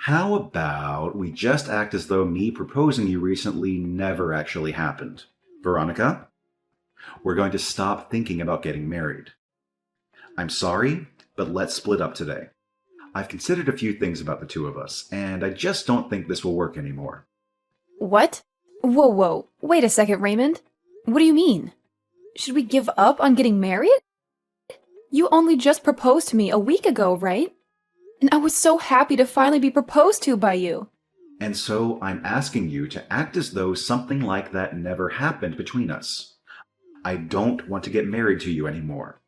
How about we just act as though me proposing you recently never actually happened? Veronica, we're going to stop thinking about getting married. I'm sorry, but let's split up today. I've considered a few things about the two of us, and I just don't think this will work anymore. What? Whoa. Wait a second, Raymond. What do you mean? Should we give up on getting married? You only just proposed to me a week ago, right? And I was so happy to finally be proposed to by you. And so I'm asking you to act as though something like that never happened between us. I don't want to get married to you anymore.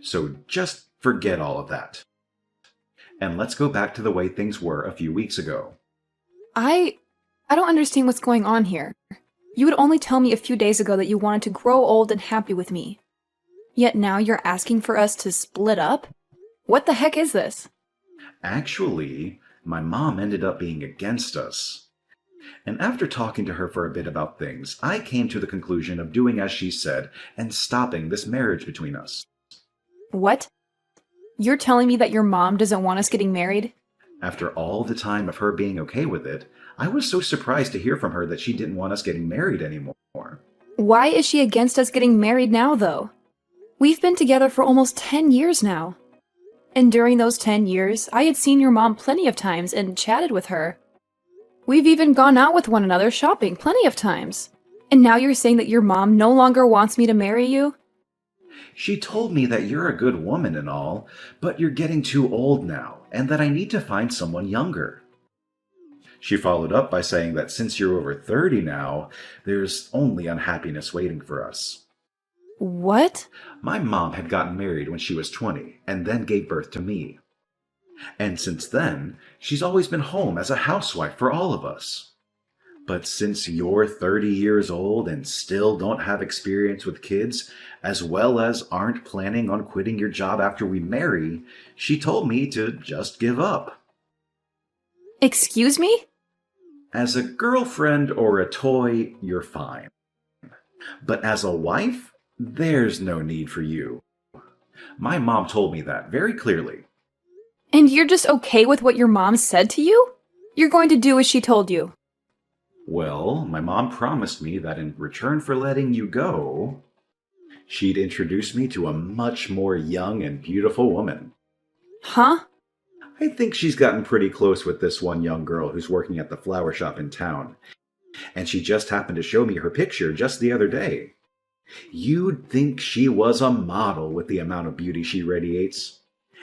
So just forget all of that. And let's go back to the way things were a few weeks ago. I don't understand what's going on here. You would only tell me a few days ago that you wanted to grow old and happy with me. Yet now you're asking for us to split up? What the heck is this? Actually, my mom ended up being against us. And after talking to her for a bit about things, I came to the conclusion of doing as she said and stopping this marriage between us. What? You're telling me that your mom doesn't want us getting married? After all the time of her being okay with it, I was so surprised to hear from her that she didn't want us getting married anymore. Why is she against us getting married now, though? We've been together for almost 10 years now. And during those 10 years, I had seen your mom plenty of times and chatted with her. We've even gone out with one another shopping plenty of times. And now you're saying that your mom no longer wants me to marry you? She told me that you're a good woman and all, but you're getting too old now, and that I need to find someone younger. She followed up by saying that since you're over 30 now, there's only unhappiness waiting for us. What? My mom had gotten married when she was 20 and then gave birth to me. And since then, she's always been home as a housewife for all of us. But since you're 30 years old and still don't have experience with kids, as well as aren't planning on quitting your job after we marry, she told me to just give up. Excuse me? As a girlfriend or a toy, you're fine. But as a wife, there's no need for you. My mom told me that very clearly. And you're just okay with what your mom said to you? You're going to do as she told you. Well, my mom promised me that in return for letting you go, she'd introduce me to a much more young and beautiful woman. Huh? I think she's gotten pretty close with this one young girl who's working at the flower shop in town. And she just happened to show me her picture just the other day. You'd think she was a model with the amount of beauty she radiates.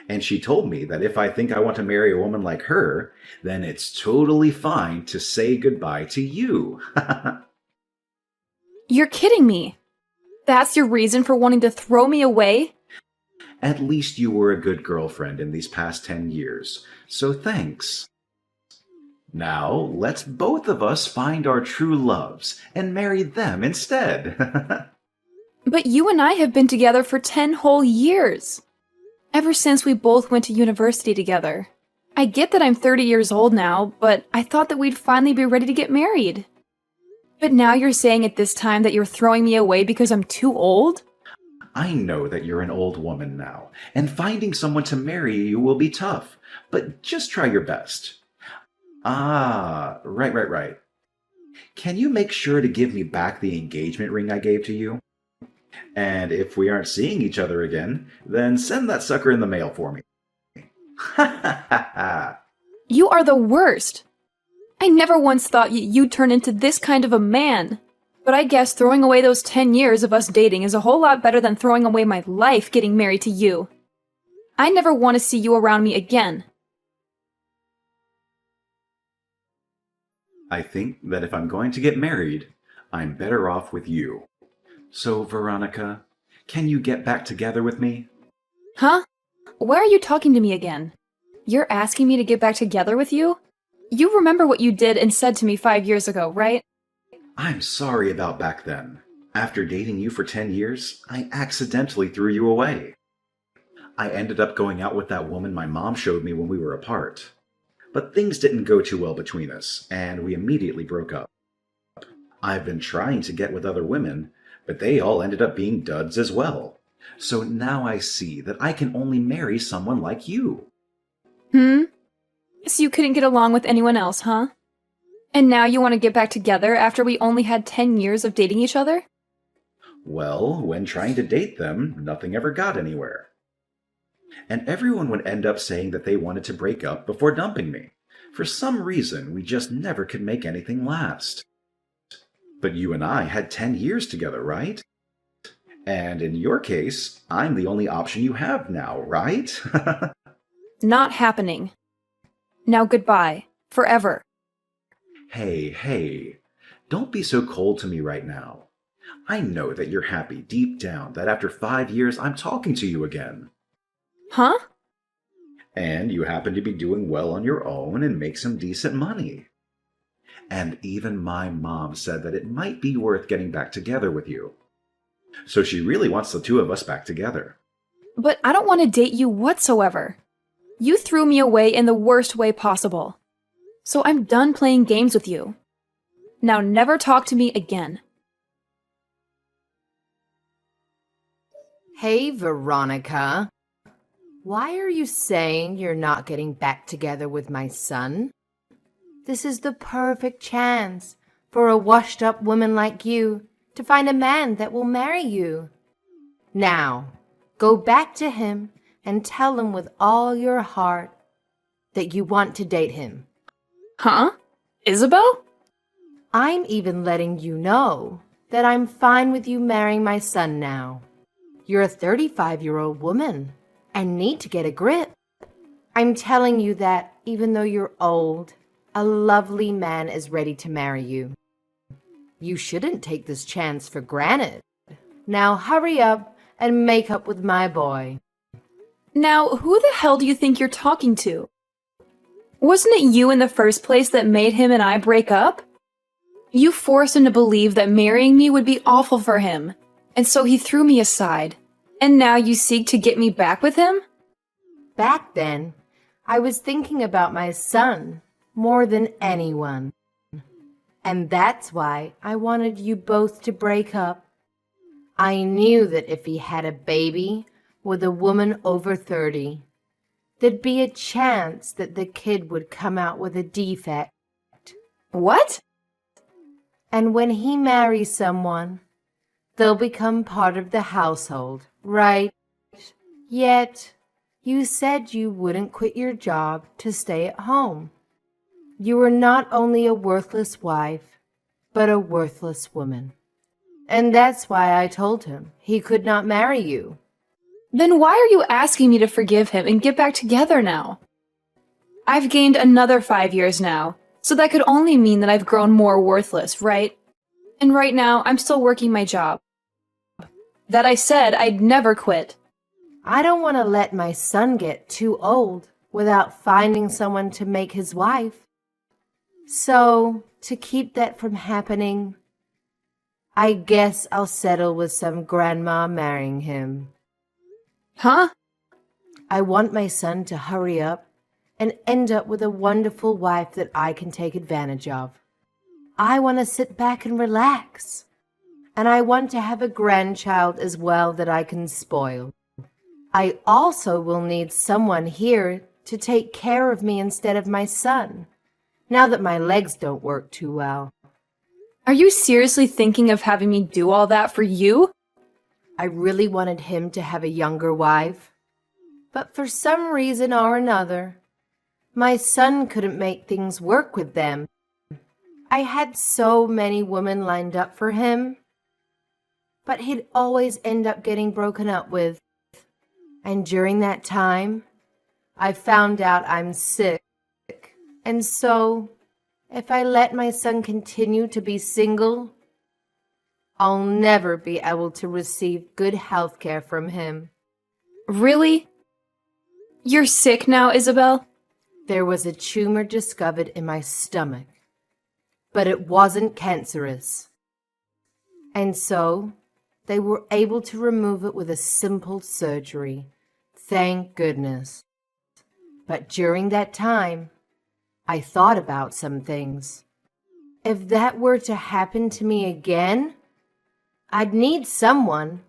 And she told me that if I think I want to marry a woman like her, then it's totally fine to say goodbye to you. You're kidding me. That's your reason for wanting to throw me away? At least you were a good girlfriend in these past 10 years, so thanks. Now, let's both of us find our true loves and marry them instead. But you and I have been together for 10 whole years. Ever since we both went to university together. I get that I'm 30 years old now, but I thought that we'd finally be ready to get married. But now you're saying at this time that you're throwing me away because I'm too old? I know that you're an old woman now, and finding someone to marry you will be tough, but just try your best. Ah, right. Can you make sure to give me back the engagement ring I gave to you? And if we aren't seeing each other again, then send that sucker in the mail for me. Ha ha ha ha! You are the worst. I never once thought you'd turn into this kind of a man. But I guess throwing away those 10 years of us dating is a whole lot better than throwing away my life getting married to you. I never want to see you around me again. I think that if I'm going to get married, I'm better off with you. So, Veronica, can you get back together with me? Huh? Why are you talking to me again? You're asking me to get back together with you? You remember what you did and said to me 5 years ago, right? I'm sorry about back then. After dating you for 10 years, I accidentally threw you away. I ended up going out with that woman my mom showed me when we were apart. But things didn't go too well between us, and we immediately broke up. I've been trying to get with other women, but they all ended up being duds as well. So now I see that I can only marry someone like you. Hmm? So you couldn't get along with anyone else, huh? And now you want to get back together after we only had 10 years of dating each other? Well, when trying to date them, nothing ever got anywhere. And everyone would end up saying that they wanted to break up before dumping me. For some reason, we just never could make anything last. But you and I had 10 years together, right? And in your case, I'm the only option you have now, right? Not happening. Now goodbye. Forever. Hey, don't be so cold to me right now. I know that you're happy deep down that after 5 years I'm talking to you again. Huh? And you happen to be doing well on your own and make some decent money. And even my mom said that it might be worth getting back together with you. So she really wants the two of us back together. But I don't want to date you whatsoever. You threw me away in the worst way possible. So I'm done playing games with you. Now never talk to me again. Hey, Veronica. Why are you saying you're not getting back together with my son? This is the perfect chance for a washed-up woman like you to find a man that will marry you. Now, go back to him and tell him with all your heart that you want to date him. Huh? Isabel? I'm even letting you know that I'm fine with you marrying my son now. You're a 35-year-old woman and need to get a grip. I'm telling you that even though you're old, a lovely man is ready to marry you. You shouldn't take this chance for granted. Now hurry up and make up with my boy. Now, who the hell do you think you're talking to? Wasn't it you in the first place that made him and I break up? You forced him to believe that marrying me would be awful for him, and so he threw me aside. And now you seek to get me back with him? Back then, I was thinking about my son more than anyone. And that's why I wanted you both to break up. I knew that if he had a baby with a woman over 30, there'd be a chance that the kid would come out with a defect. What? And when he marries someone, they'll become part of the household, right? Yet, you said you wouldn't quit your job to stay at home. You were not only a worthless wife, but a worthless woman. And that's why I told him he could not marry you. Then why are you asking me to forgive him and get back together now? I've gained another 5 years now, so that could only mean that I've grown more worthless, right? And right now, I'm still working my job. That I said I'd never quit. I don't want to let my son get too old without finding someone to make his wife. So, to keep that from happening, I guess I'll settle with some grandma marrying him. Huh? I want my son to hurry up and end up with a wonderful wife that I can take advantage of. I want to sit back and relax. And I want to have a grandchild as well that I can spoil. I also will need someone here to take care of me instead of my son, now that my legs don't work too well. Are you seriously thinking of having me do all that for you? I really wanted him to have a younger wife, but for some reason or another, my son couldn't make things work with them. I had so many women lined up for him, but he'd always end up getting broken up with. And during that time, I found out I'm sick. And so, if I let my son continue to be single, I'll never be able to receive good health care from him. Really? You're sick now, Isabel? There was a tumor discovered in my stomach, but it wasn't cancerous. And so, they were able to remove it with a simple surgery. Thank goodness. But during that time, I thought about some things. If that were to happen to me again, I'd need someone,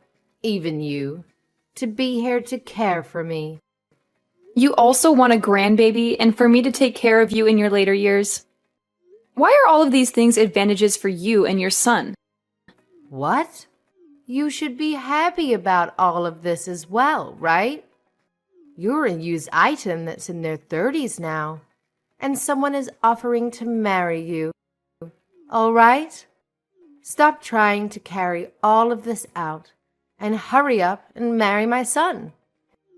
even you, to be here to care for me. You also want a grandbaby and for me to take care of you in your later years? Why are all of these things advantages for you and your son? What? You should be happy about all of this as well, right? You're a used item that's in their 30s now, and someone is offering to marry you. All right? Stop trying to carry all of this out and hurry up and marry my son.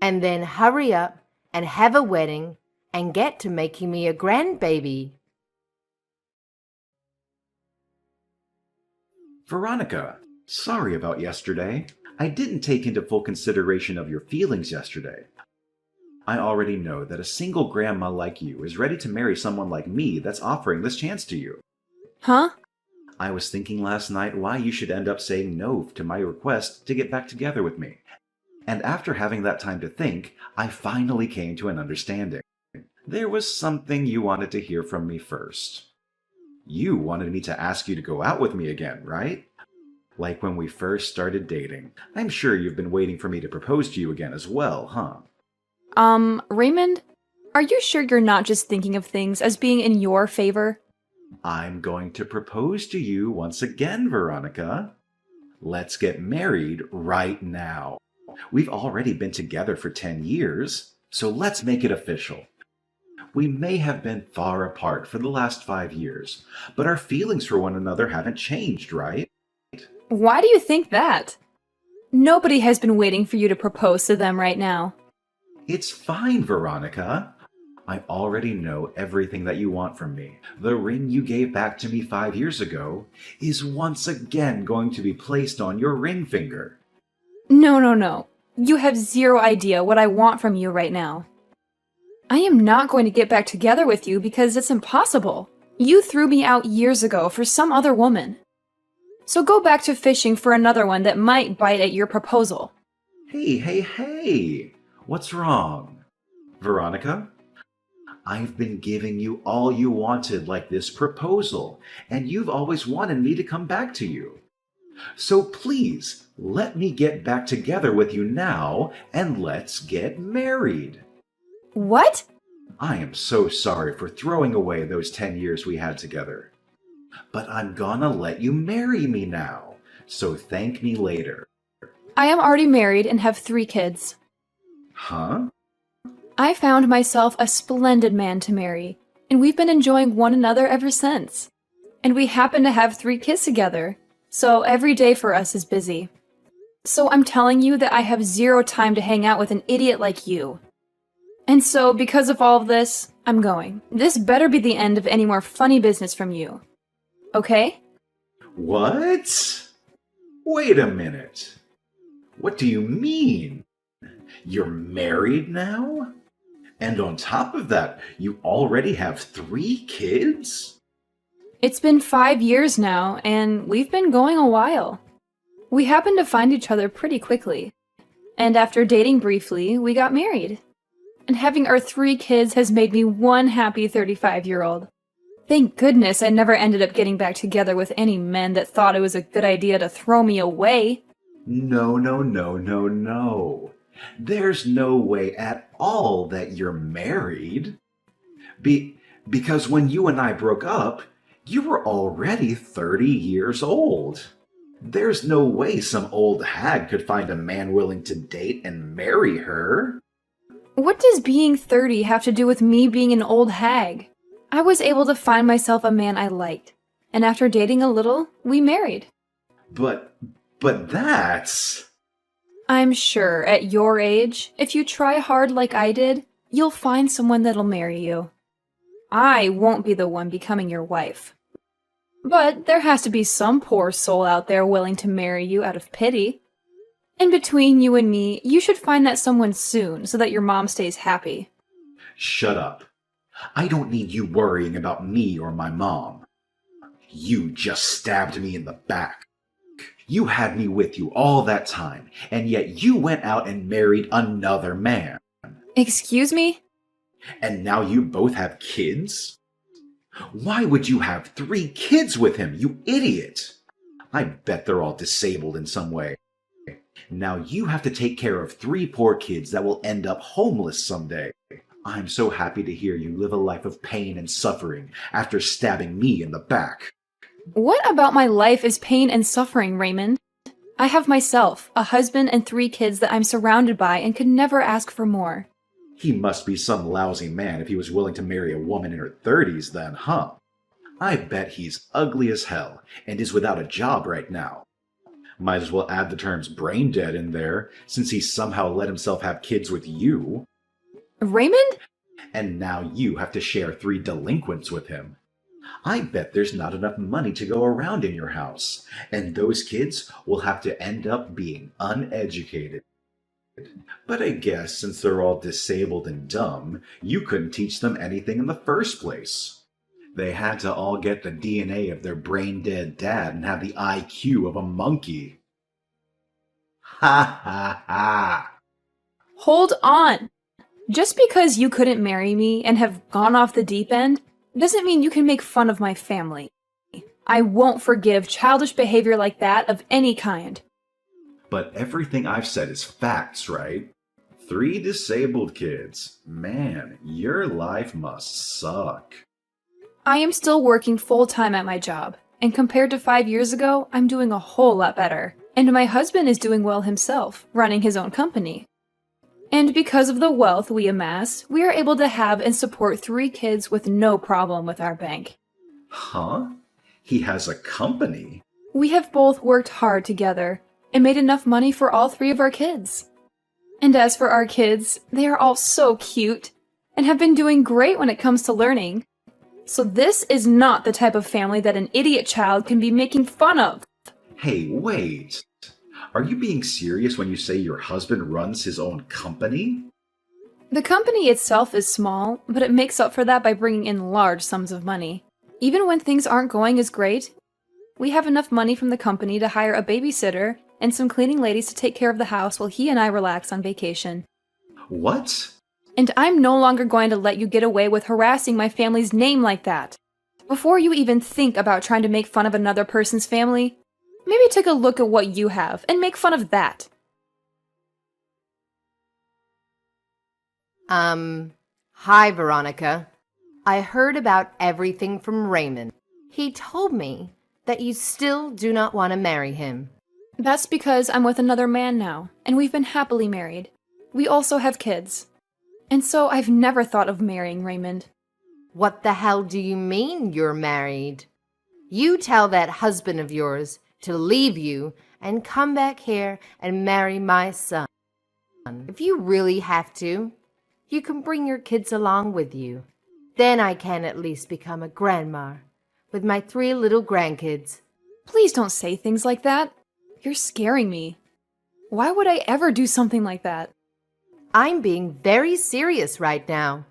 And then hurry up and have a wedding and get to making me a grandbaby. Veronica, sorry about yesterday. I didn't take into full consideration of your feelings yesterday. I already know that a single grandma like you is ready to marry someone like me that's offering this chance to you. Huh? I was thinking last night why you should end up saying no to my request to get back together with me. And after having that time to think, I finally came to an understanding. There was something you wanted to hear from me first. You wanted me to ask you to go out with me again, right? Like when we first started dating. I'm sure you've been waiting for me to propose to you again as well, huh? Raymond, are you sure you're not just thinking of things as being in your favor? I'm going to propose to you once again, Veronica. Let's get married right now. We've already been together for 10 years, so let's make it official. We may have been far apart for the last 5 years, but our feelings for one another haven't changed, right? Why do you think that? Nobody has been waiting for you to propose to them right now. It's fine, Veronica. I already know everything that you want from me. The ring you gave back to me 5 years ago is once again going to be placed on your ring finger. No. You have zero idea what I want from you right now. I am not going to get back together with you because it's impossible. You threw me out years ago for some other woman. So go back to fishing for another one that might bite at your proposal. Hey! What's wrong? Veronica? I've been giving you all you wanted, like this proposal, and you've always wanted me to come back to you. So please, let me get back together with you now, and let's get married. What? I am so sorry for throwing away those 10 years we had together. But I'm gonna let you marry me now, so thank me later. I am already married and have 3 kids. Huh? I found myself a splendid man to marry, and we've been enjoying one another ever since. And we happen to have 3 kids together, so every day for us is busy. So I'm telling you that I have zero time to hang out with an idiot like you. And so, because of all of this, I'm going. This better be the end of any more funny business from you. Okay? What? Wait a minute. What do you mean? You're married now? And on top of that, you already have 3 kids? It's been 5 years now, and we've been going a while. We happened to find each other pretty quickly. And after dating briefly, we got married. And having our 3 kids has made me one happy 35-year-old. Thank goodness I never ended up getting back together with any men that thought it was a good idea to throw me away. No. There's no way at all that you're married. Because when you and I broke up, you were already 30 years old. There's no way some old hag could find a man willing to date and marry her. What does being 30 have to do with me being an old hag? I was able to find myself a man I liked, and after dating a little, we married. But that's... I'm sure, at your age, if you try hard like I did, you'll find someone that'll marry you. I won't be the one becoming your wife. But there has to be some poor soul out there willing to marry you out of pity. And between you and me, you should find that someone soon so that your mom stays happy. Shut up. I don't need you worrying about me or my mom. You just stabbed me in the back. You had me with you all that time, and yet you went out and married another man. Excuse me? And now you both have kids? Why would you have 3 kids with him, you idiot? I bet they're all disabled in some way. Now you have to take care of 3 poor kids that will end up homeless someday. I'm so happy to hear you live a life of pain and suffering after stabbing me in the back. What about my life is pain and suffering, Raymond? I have myself, a husband, and 3 kids that I'm surrounded by and could never ask for more. He must be some lousy man if he was willing to marry a woman in her 30s then, huh? I bet he's ugly as hell and is without a job right now. Might as well add the terms brain dead in there, since he somehow let himself have kids with you. Raymond? And now you have to share 3 delinquents with him. I bet there's not enough money to go around in your house, and those kids will have to end up being uneducated. But I guess since they're all disabled and dumb, you couldn't teach them anything in the first place. They had to all get the DNA of their brain-dead dad and have the IQ of a monkey. Ha ha ha! Hold on! Just because you couldn't marry me and have gone off the deep end doesn't mean you can make fun of my family. I won't forgive childish behavior like that of any kind. But everything I've said is facts, right? 3 disabled kids. Man, your life must suck. I am still working full-time at my job, and compared to 5 years ago, I'm doing a whole lot better. And my husband is doing well himself, running his own company. And because of the wealth we amass, we are able to have and support 3 kids with no problem with our bank. Huh? He has a company? We have both worked hard together and made enough money for all 3 of our kids. And as for our kids, they are all so cute and have been doing great when it comes to learning. So this is not the type of family that an idiot child can be making fun of. Hey, wait. Are you being serious when you say your husband runs his own company? The company itself is small, but it makes up for that by bringing in large sums of money. Even when things aren't going as great, we have enough money from the company to hire a babysitter and some cleaning ladies to take care of the house while he and I relax on vacation. What? And I'm no longer going to let you get away with harassing my family's name like that. Before you even think about trying to make fun of another person's family, maybe take a look at what you have and make fun of that. Hi, Veronica. I heard about everything from Raymond. He told me that you still do not want to marry him. That's because I'm with another man now, and we've been happily married. We also have kids. And so I've never thought of marrying Raymond. What the hell do you mean you're married? You tell that husband of yours to leave you and come back here and marry my son. If you really have to, you can bring your kids along with you. Then I can at least become a grandma with my 3 little grandkids. Please don't say things like that. You're scaring me. Why would I ever do something like that? I'm being very serious right now.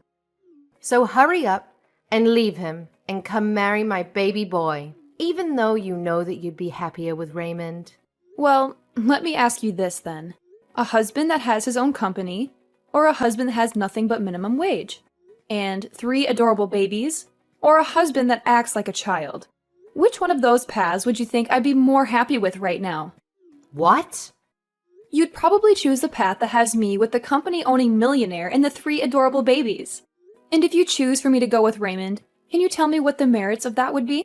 So hurry up and leave him and come marry my baby boy, even though you know that you'd be happier with Raymond. Well, let me ask you this then. A husband that has his own company, or a husband that has nothing but minimum wage? And 3 adorable babies, or a husband that acts like a child? Which one of those paths would you think I'd be more happy with right now? What? You'd probably choose the path that has me with the company-owning millionaire and the 3 adorable babies. And if you choose for me to go with Raymond, can you tell me what the merits of that would be?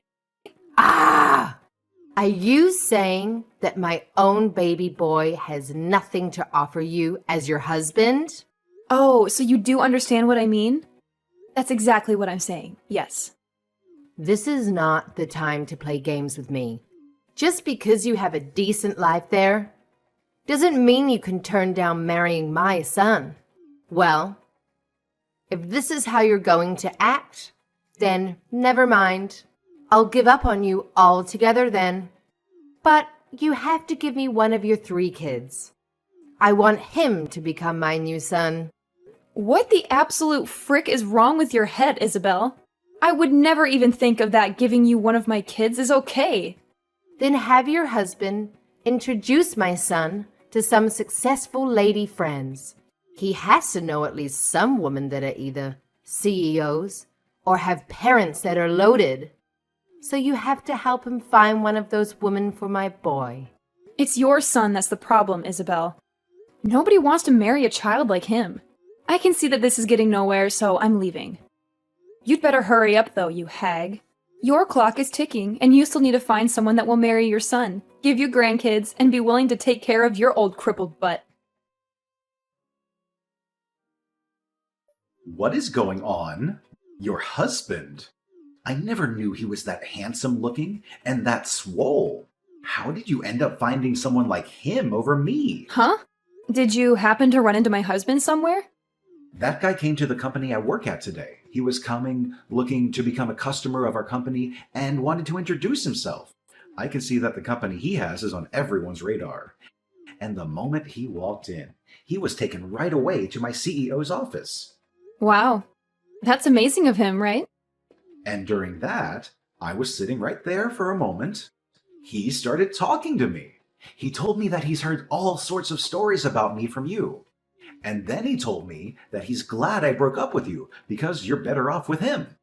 Ah! Are you saying that my own baby boy has nothing to offer you as your husband? Oh, so you do understand what I mean? That's exactly what I'm saying, yes. This is not the time to play games with me. Just because you have a decent life there doesn't mean you can turn down marrying my son. Well, if this is how you're going to act, then never mind. I'll give up on you altogether then. But you have to give me one of your 3 kids. I want him to become my new son. What the absolute frick is wrong with your head, Isabel? I would never even think of that. Giving you one of my kids is okay. Then have your husband introduce my son to some successful lady friends. He has to know at least some women that are either CEOs or have parents that are loaded. So you have to help him find one of those women for my boy. It's your son that's the problem, Isabel. Nobody wants to marry a child like him. I can see that this is getting nowhere, so I'm leaving. You'd better hurry up, though, you hag. Your clock is ticking, and you still need to find someone that will marry your son, give you grandkids, and be willing to take care of your old crippled butt. What is going on? Your husband? I never knew he was that handsome looking and that swole. How did you end up finding someone like him over me? Huh? Did you happen to run into my husband somewhere? That guy came to the company I work at today. He was coming, looking to become a customer of our company, and wanted to introduce himself. I can see that the company he has is on everyone's radar. And the moment he walked in, he was taken right away to my CEO's office. Wow. That's amazing of him, right? And during that, I was sitting right there for a moment. He started talking to me. He told me that he's heard all sorts of stories about me from you. And then he told me that he's glad I broke up with you because you're better off with him.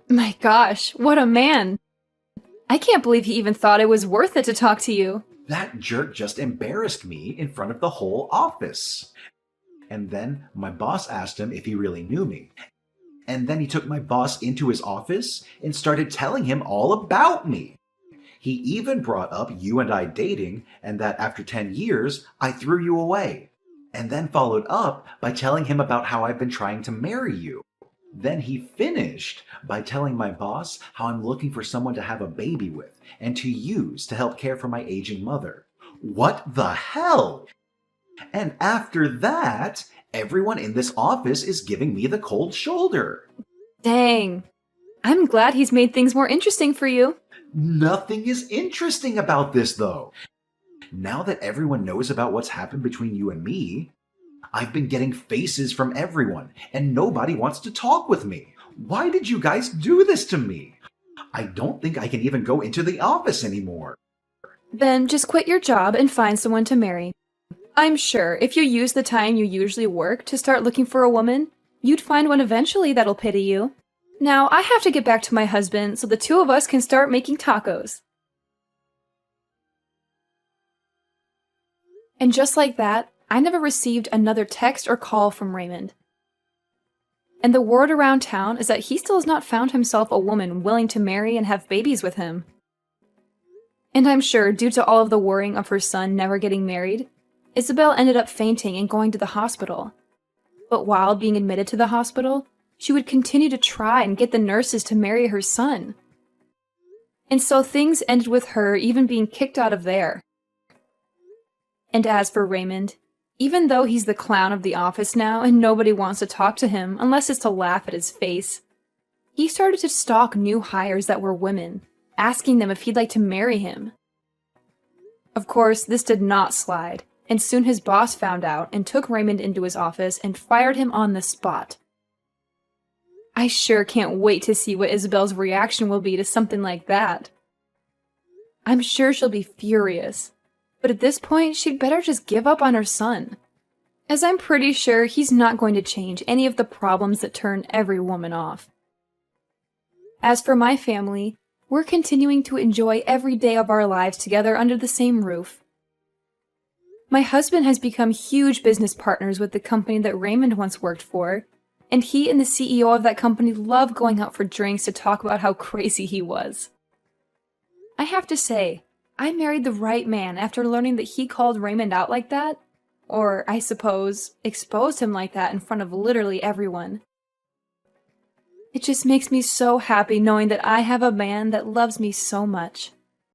My gosh, what a man. I can't believe he even thought it was worth it to talk to you. That jerk just embarrassed me in front of the whole office. And then my boss asked him if he really knew me. And then he took my boss into his office and started telling him all about me. He even brought up you and I dating and that after 10 years, I threw you away. And then followed up by telling him about how I've been trying to marry you. Then he finished by telling my boss how I'm looking for someone to have a baby with and to use to help care for my aging mother. What the hell? And after that, everyone in this office is giving me the cold shoulder. Dang. I'm glad he's made things more interesting for you. Nothing is interesting about this, though. Now that everyone knows about what's happened between you and me, I've been getting faces from everyone, and nobody wants to talk with me. Why did you guys do this to me? I don't think I can even go into the office anymore. Then just quit your job and find someone to marry. I'm sure if you use the time you usually work to start looking for a woman, you'd find one eventually that'll pity you. Now, I have to get back to my husband so the two of us can start making tacos. And just like that, I never received another text or call from Raymond. And the word around town is that he still has not found himself a woman willing to marry and have babies with him. And I'm sure, due to all of the worrying of her son never getting married, Isabel ended up fainting and going to the hospital. But while being admitted to the hospital, she would continue to try and get the nurses to marry her son. And so things ended with her even being kicked out of there. And as for Raymond, even though he's the clown of the office now and nobody wants to talk to him unless it's to laugh at his face, he started to stalk new hires that were women, asking them if he'd like to marry him. Of course, this did not slide, and soon his boss found out and took Raymond into his office and fired him on the spot. I sure can't wait to see what Isabel's reaction will be to something like that. I'm sure she'll be furious. But at this point, she'd better just give up on her son, as I'm pretty sure he's not going to change any of the problems that turn every woman off. As for my family, we're continuing to enjoy every day of our lives together under the same roof. My husband has become huge business partners with the company that Raymond once worked for, and he and the CEO of that company love going out for drinks to talk about how crazy he was. I have to say, I married the right man after learning that he called Raymond out like that, or, I suppose, exposed him like that in front of literally everyone. It just makes me so happy knowing that I have a man that loves me so much.